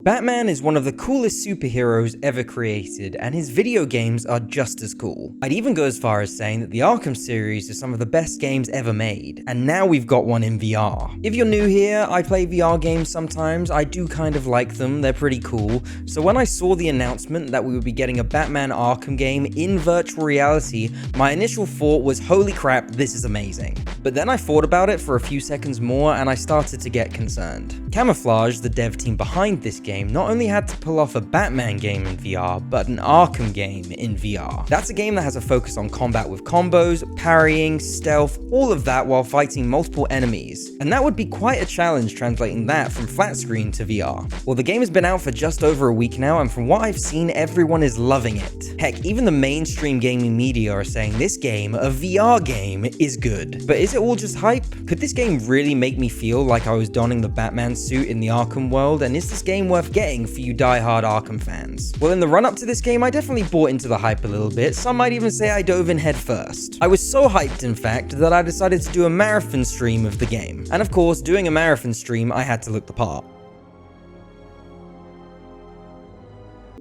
Batman is one of the coolest superheroes ever created, and his video games are just as cool. I'd even go as far as saying that the Arkham series is some of the best games ever made, and now we've got one in VR. If you're new here, I play VR games sometimes. I do kind of like them, they're pretty cool. So when I saw the announcement that we would be getting a Batman Arkham game in virtual reality, my initial thought was, holy crap, this is amazing. But then I thought about it for a few seconds more and I started to get concerned. Camoflaj, the dev team behind this game, not only had to pull off a Batman game in VR, but an Arkham game in VR. That's a game that has a focus on combat with combos, parrying, stealth, all of that while fighting multiple enemies. And that would be quite a challenge translating that from flat screen to VR. Well, the game has been out for just over a week now, and from what I've seen, everyone is loving it. Heck, even the mainstream gaming media are saying this game, a VR game, is good. But is it all just hype? Could this game really make me feel like I was donning the Batman suit in the Arkham world, and is this game worth getting for you die-hard Arkham fans? Well, in the run-up to this game, I definitely bought into the hype a little bit. Some might even say I dove in head first. I was so hyped, in fact, that I decided to do a marathon stream of the game. And of course, doing a marathon stream, I had to look the part.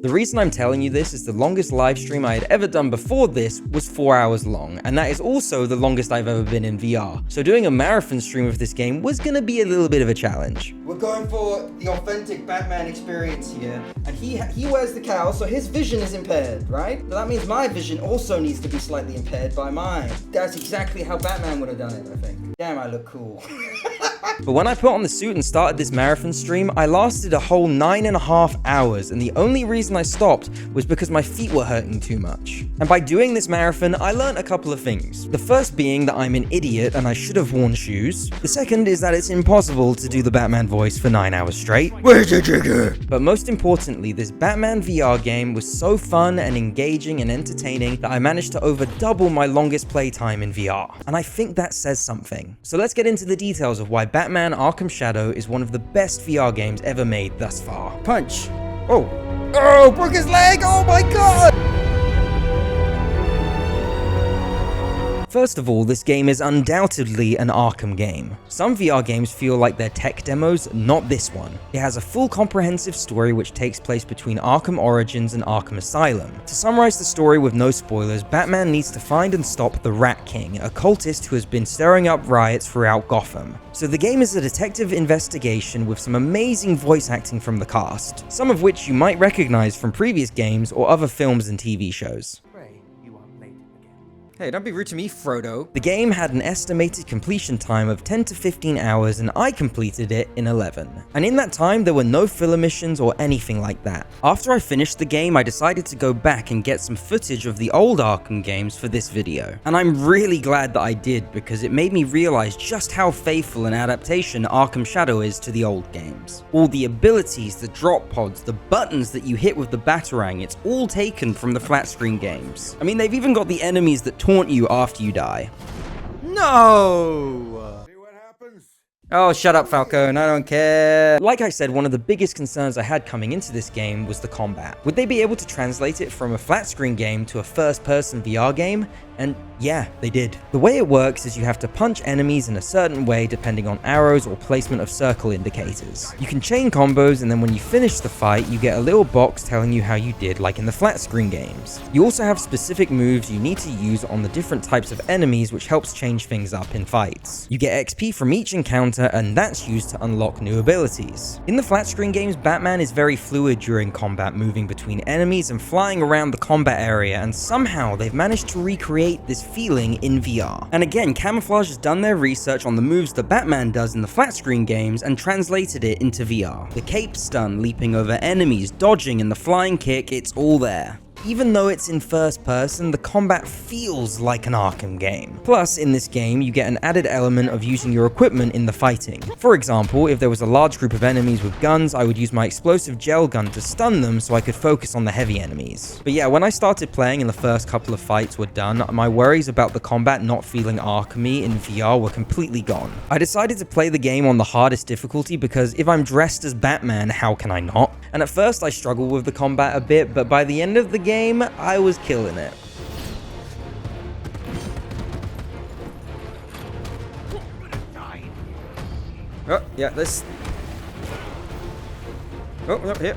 The reason I'm telling you this is the longest live stream I had ever done before this was 4 hours long, and that is also the longest I've ever been in VR. So doing a marathon stream of this game was gonna be a little bit of a challenge. We're going for the authentic Batman experience here, and he wears the cowl, so his vision is impaired, right? So that means my vision also needs to be slightly impaired by mine. That's exactly how Batman would have done it, I think. Damn, I look cool. But when I put on the suit and started this marathon stream, I lasted a whole 9.5 hours, and the only reason I stopped was because my feet were hurting too much. And by doing this marathon, I learned a couple of things. The first being that I'm an idiot and I should have worn shoes. The second is that it's impossible to do the Batman voice for 9 hours straight. Where's your trigger? But most importantly, this Batman VR game was so fun and engaging and entertaining that I managed to over double my longest playtime in VR. And I think that says something. So let's get into the details of why Batman Arkham Shadow is one of the best VR games ever made thus far. Punch. Oh. Oh, broke his leg! Oh my god! First of all, this game is undoubtedly an Arkham game. Some VR games feel like they're tech demos, not this one. It has a full comprehensive story which takes place between Arkham Origins and Arkham Asylum. To summarize the story with no spoilers, Batman needs to find and stop the Rat King, a cultist who has been stirring up riots throughout Gotham. So the game is a detective investigation with some amazing voice acting from the cast, some of which you might recognize from previous games or other films and TV shows. Hey, don't be rude to me, Frodo. The game had an estimated completion time of 10 to 15 hours and I completed it in 11. And in that time, there were no filler missions or anything like that. After I finished the game, I decided to go back and get some footage of the old Arkham games for this video. And I'm really glad that I did because it made me realize just how faithful an adaptation Arkham Shadow is to the old games. All the abilities, the drop pods, the buttons that you hit with the Batarang, it's all taken from the flat screen games. I mean, they've even got the enemies that taunt you after you die. No! See what happens? Oh, shut up, Falcone, I don't care. Like I said, one of the biggest concerns I had coming into this game was the combat. Would they be able to translate it from a flat screen game to a first-person VR game? And yeah, they did. The way it works is you have to punch enemies in a certain way depending on arrows or placement of circle indicators. You can chain combos, and then when you finish the fight, you get a little box telling you how you did, like in the flat screen games. You also have specific moves you need to use on the different types of enemies, which helps change things up in fights. You get XP from each encounter, and that's used to unlock new abilities. In the flat screen games, Batman is very fluid during combat, moving between enemies and flying around the combat area, and somehow they've managed to recreate this feeling in VR. And again, Camoflaj has done their research on the moves that Batman does in the flat screen games and translated it into VR. The cape stun, leaping over enemies, dodging, and the flying kick, it's all there. Even though it's in first person, the combat feels like an Arkham game. Plus, in this game, you get an added element of using your equipment in the fighting. For example, if there was a large group of enemies with guns, I would use my explosive gel gun to stun them so I could focus on the heavy enemies. But yeah, when I started playing and the first couple of fights were done, my worries about the combat not feeling Arkham-y in VR were completely gone. I decided to play the game on the hardest difficulty because if I'm dressed as Batman, how can I not? And at first I struggled with the combat a bit, but by the end of the game, I was killing it. Oh, yeah, this... Oh, here.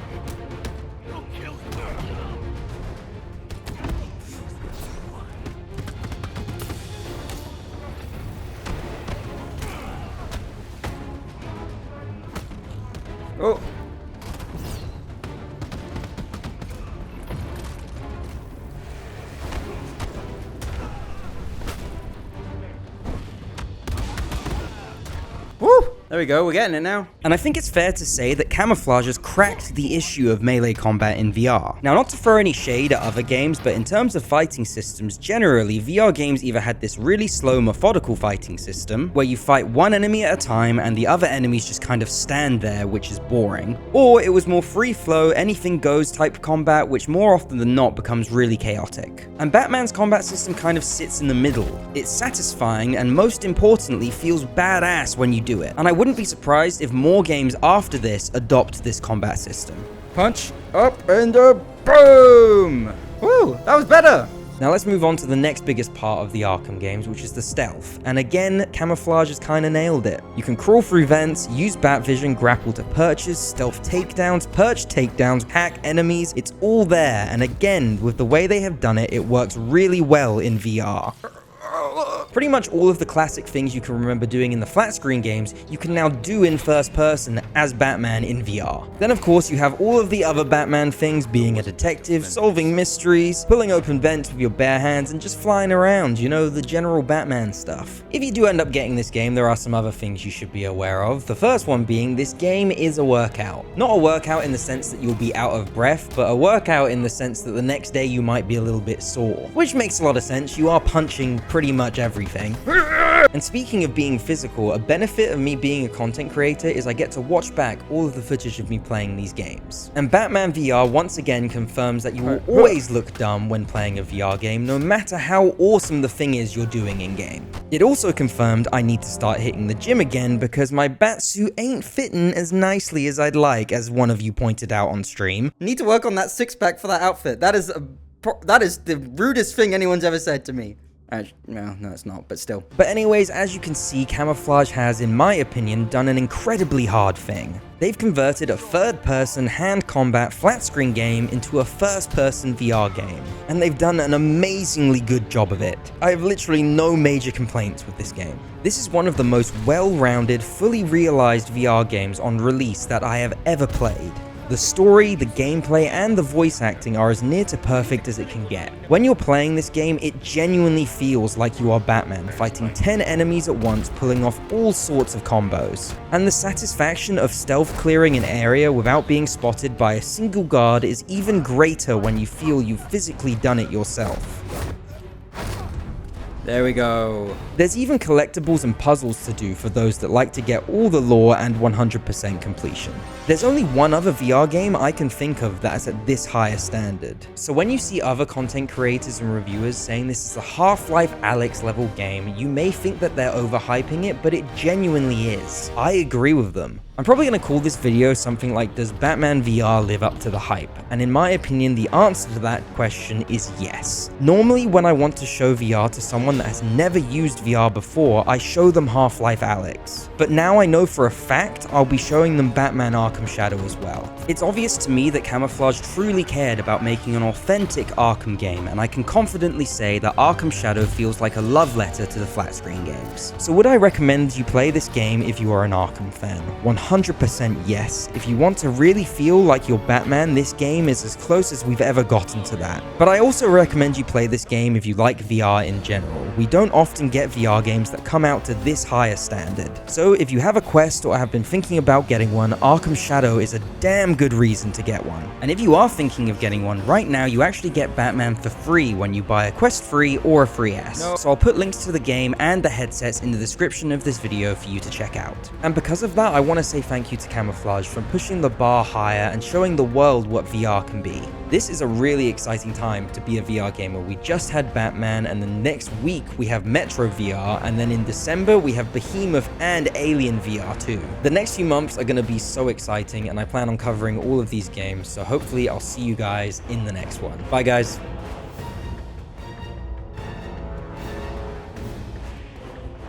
Oh. Woo! There we go, we're getting it now. And I think it's fair to say that Camoflaj has cracked the issue of melee combat in VR. Now, not to throw any shade at other games, but in terms of fighting systems, generally, VR games either had this really slow, methodical fighting system, where you fight one enemy at a time and the other enemies just kind of stand there, which is boring, or it was more free-flow, anything goes type combat, which more often than not becomes really chaotic. And Batman's combat system kind of sits in the middle. It's satisfying, and most importantly, feels badass when you do it. And I wouldn't be surprised if more games after this adopt this combat system. Punch, up, and boom! Woo, that was better! Now let's move on to the next biggest part of the Arkham games, which is the stealth. And again, Camoflaj has kinda nailed it. You can crawl through vents, use bat vision, grapple to perches, stealth takedowns, perch takedowns, hack enemies, it's all there. And again, with the way they have done it, it works really well in VR. Pretty much all of the classic things you can remember doing in the flat screen games, you can now do in first person as Batman in VR. Then of course you have all of the other Batman things, being a detective, solving mysteries, pulling open vents with your bare hands, and just flying around, you know, the general Batman stuff. If you do end up getting this game, there are some other things you should be aware of. The first one being, this game is a workout. Not a workout in the sense that you'll be out of breath, but a workout in the sense that the next day you might be a little bit sore. Which makes a lot of sense, you are punching pretty much everything. And speaking of being physical, a benefit of me being a content creator is I get to watch back all of the footage of me playing these games. And Batman VR once again confirms that you will always look dumb when playing a VR game, no matter how awesome the thing is you're doing in game. It also confirmed I need to start hitting the gym again because my batsuit ain't fitting as nicely as I'd like, as one of you pointed out on stream. Need to work on that six-pack for that outfit. That is the rudest thing anyone's ever said to me. No, it's not, but still. But anyways, as you can see, Camoflaj has, in my opinion, done an incredibly hard thing. They've converted a third-person hand combat flat screen game into a first-person VR game, and they've done an amazingly good job of it. I have literally no major complaints with this game. This is one of the most well-rounded, fully realized VR games on release that I have ever played. The story, the gameplay, and the voice acting are as near to perfect as it can get. When you're playing this game, it genuinely feels like you are Batman, fighting 10 enemies at once, pulling off all sorts of combos. And the satisfaction of stealth clearing an area without being spotted by a single guard is even greater when you feel you've physically done it yourself. There we go. There's even collectibles and puzzles to do for those that like to get all the lore and 100% completion. There's only one other VR game I can think of that is at this higher standard. So when you see other content creators and reviewers saying this is a Half-Life Alyx level game, you may think that they're overhyping it, but it genuinely is. I agree with them. I'm probably going to call this video something like, does Batman VR live up to the hype? And in my opinion, the answer to that question is yes. Normally, when I want to show VR to someone that has never used VR before, I show them Half-Life Alyx. But now I know for a fact I'll be showing them Batman Arkham Shadow as well. It's obvious to me that Camoflaj truly cared about making an authentic Arkham game, and I can confidently say that Arkham Shadow feels like a love letter to the flat screen games. So would I recommend you play this game if you are an Arkham fan? 100% yes. If you want to really feel like you're Batman, this game is as close as we've ever gotten to that. But I also recommend you play this game if you like VR in general. We don't often get VR games that come out to this higher standard. So if you have a Quest or have been thinking about getting one, Arkham Shadow is a damn good reason to get one. And if you are thinking of getting one, right now you actually get Batman for free when you buy a Quest 3 or a Free S. So I'll put links to the game and the headsets in the description of this video for you to check out. And because of that, I want to say thank you to Camoflaj for pushing the bar higher and showing the world what VR can be. This is a really exciting time to be a VR gamer. We just had Batman, and then next week we have Metro VR, and then in December we have Behemoth and Alien VR too. The next few months are going to be so exciting, and I plan on covering all of these games, so hopefully I'll see you guys in the next one. Bye guys.